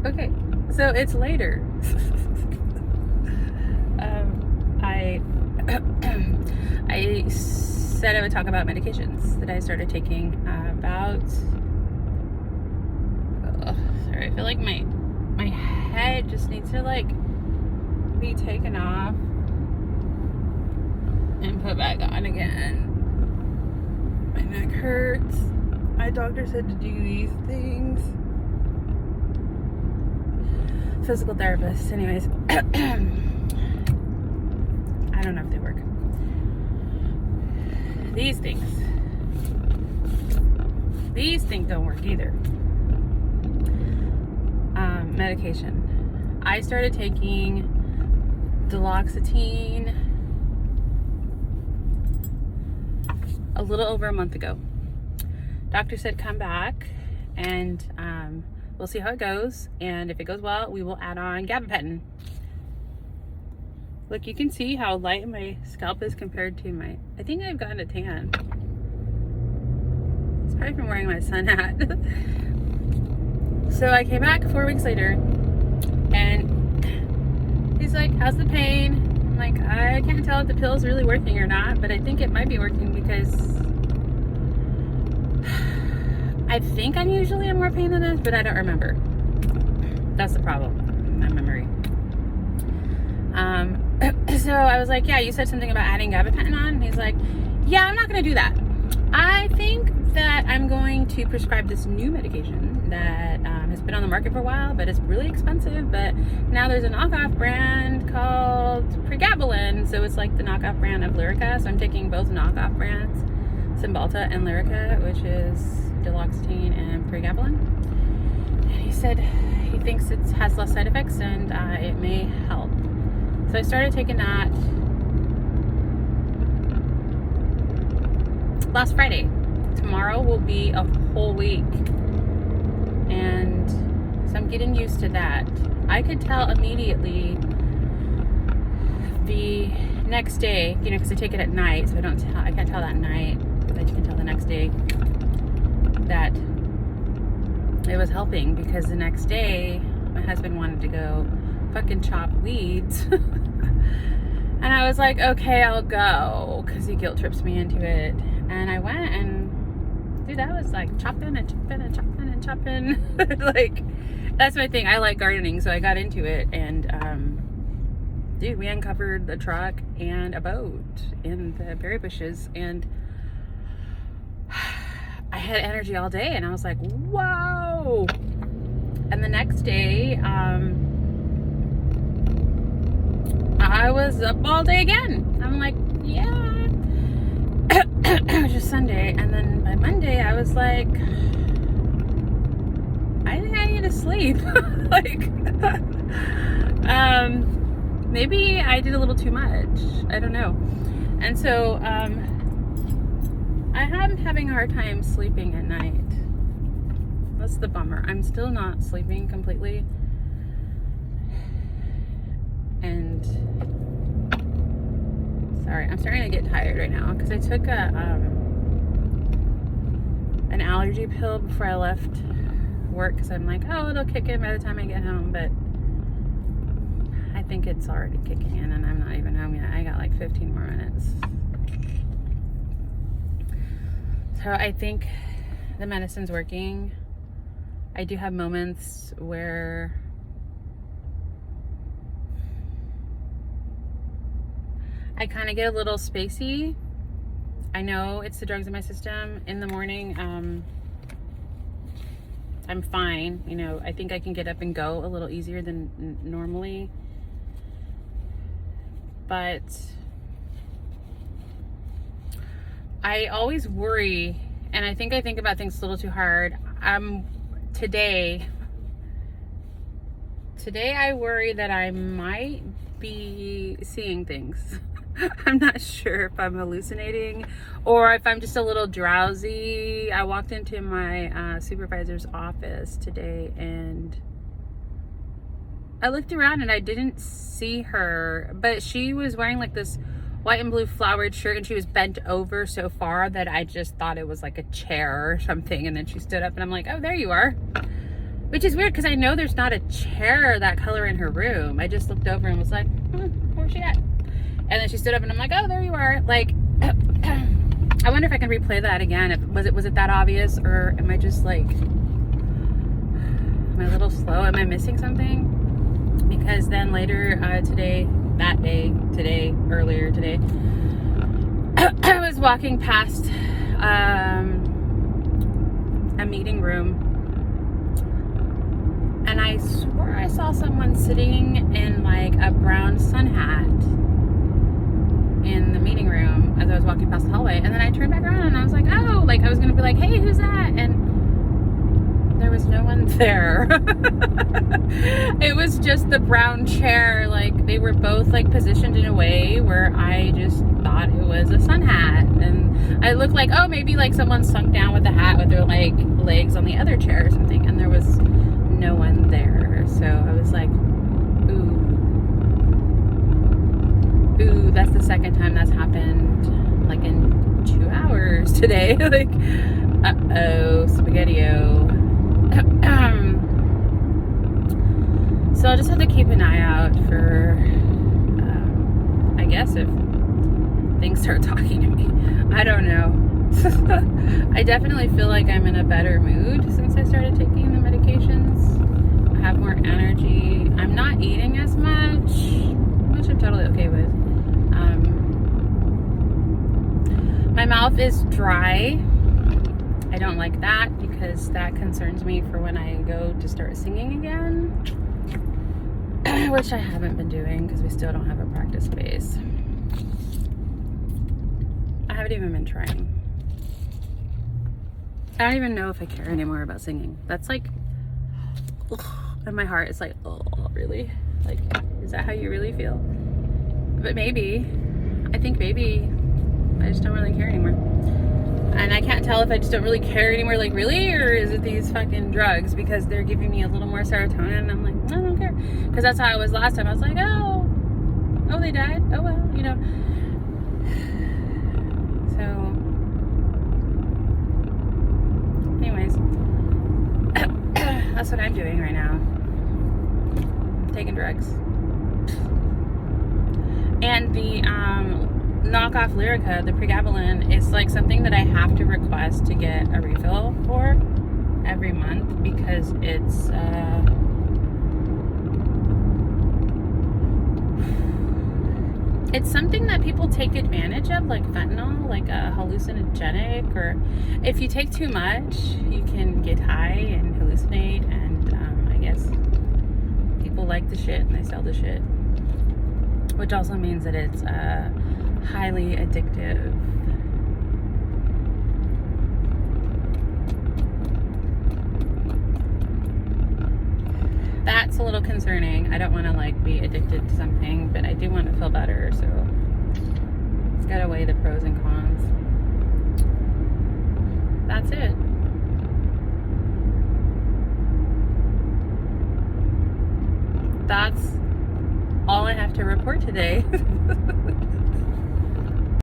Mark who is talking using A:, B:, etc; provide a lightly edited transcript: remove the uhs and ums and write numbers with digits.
A: Okay, so it's later. I I said I would talk about medications that I started taking about. Sorry, I feel like my head just needs to like be taken off and put back on again. My neck hurts. My doctor said to do these things. Physical therapist. Anyways, I don't know if they work. These things don't work either. Medication. I started taking duloxetine a little over a month ago. Doctor said come back and we'll see how it goes, and if it goes well, we will add on gabapentin. Look, you can see how light my scalp is compared to my... I think I've gotten a tan. It's probably from wearing my sun hat. So I came back 4 weeks later, and he's like, how's the pain? I'm like, I can't tell if the pill's really working or not, but I think it might be working because I think I'm usually in more pain than this, but I don't remember. That's the problem, my memory. So I was like, yeah, you said something about adding gabapentin on. And he's like, yeah, I'm not going to do that. I think that I'm going to prescribe this new medication that has been on the market for a while, but it's really expensive. But now there's a knockoff brand called Pregabalin. So it's like the knockoff brand of Lyrica. So I'm taking both knockoff brands, Cymbalta and Lyrica, which is duloxetine and Pregabalin. And he said he thinks it has less side effects and it may help. So I started taking that last Friday. Tomorrow will be a whole week. And so I'm getting used to that. I could tell immediately the next day, you know, because I take it at night, so I can't tell that night, but you can tell the next day that it was helping, because the next day my husband wanted to go fucking chop weeds. And I was like, okay, I'll go, because he guilt trips me into it. And I went, and dude, that was like chopping and chopping and chopping and chopping. Like, that's my thing. I like gardening, so I got into it. And dude, we uncovered the truck and a boat in the berry bushes, and I had energy all day, and I was like, whoa. And the next day, I was up all day again. I'm like, yeah. It was just Sunday, and then by Monday I was like, I think I need to sleep. Like, maybe I did a little too much. I don't know. And so I am having a hard time sleeping at night. That's the bummer. I'm still not sleeping completely. And sorry, I'm starting to get tired right now because I took an allergy pill before I left work, because I'm like, oh, it'll kick in by the time I get home, but I think it's already kicking in and I'm not even home yet. I got like 15 more minutes. So I think the medicine's working. I do have moments where I kind of get a little spacey. I know it's the drugs in my system. In the morning, I'm fine. You know, I think I can get up and go a little easier than normally. But I always worry, and I think about things a little too hard. Today I worry that I might be seeing things. I'm not sure if I'm hallucinating or if I'm just a little drowsy. I walked into my supervisor's office today and I looked around and I didn't see her, but she was wearing like this white and blue flowered shirt and she was bent over so far that I just thought it was like a chair or something. And then she stood up and I'm like, oh, there you are. Which is weird because I know there's not a chair that color in her room. I just looked over and was like, where's she at? And then she stood up and I'm like, oh, there you are. Like, I wonder if I can replay that again. Was it that obvious, or am I just like, am I a little slow? Am I missing something? Because then later earlier today, I was walking past a meeting room, and I swore I saw someone sitting in like a brown sun hat in the meeting room as I was walking past the hallway. And then I turned back around and I was like, oh, like I was gonna be like, hey, who's that? And there was no one there. It was just the brown chair. Like they were both like positioned in a way where I just thought it was a sun hat. And I looked like, oh, maybe like someone sunk down with the hat with their like legs on the other chair or something. And there was no one there. So I was like, ooh, that's the second time that's happened like in 2 hours today. Like, uh-oh, spaghetti-o. So I'll just have to keep an eye out for, I guess if things start talking to me. I don't know. I definitely feel like I'm in a better mood since I started taking the medications. I have more energy. I'm not eating as much, which I'm totally okay with. My mouth is dry. I don't like that because that concerns me for when I go to start singing again, which I haven't been doing because we still don't have a practice space. I haven't even been trying. I don't even know if I care anymore about singing. That's like, and my heart is like, oh, really? Like, is that how you really feel? But maybe, I think maybe I just don't really care anymore. And I can't tell if I just don't really care anymore, like really, or is it these fucking drugs because they're giving me a little more serotonin and I'm like, I don't care. Because that's how it was last time. I was like, oh, they died. Oh well, you know. So, anyways, that's what I'm doing right now. Taking drugs. And the knockoff Lyrica, the pregabalin, is like something that I have to request to get a refill for every month because it's something that people take advantage of, like fentanyl, like a hallucinogenic, or if you take too much, you can get high and hallucinate, and I guess people like the shit and they sell the shit, which also means that it's highly addictive. That's a little concerning. I don't want to like be addicted to something, but I do want to feel better, so it's got to weigh the pros and cons. That's it. That's all I have to report today.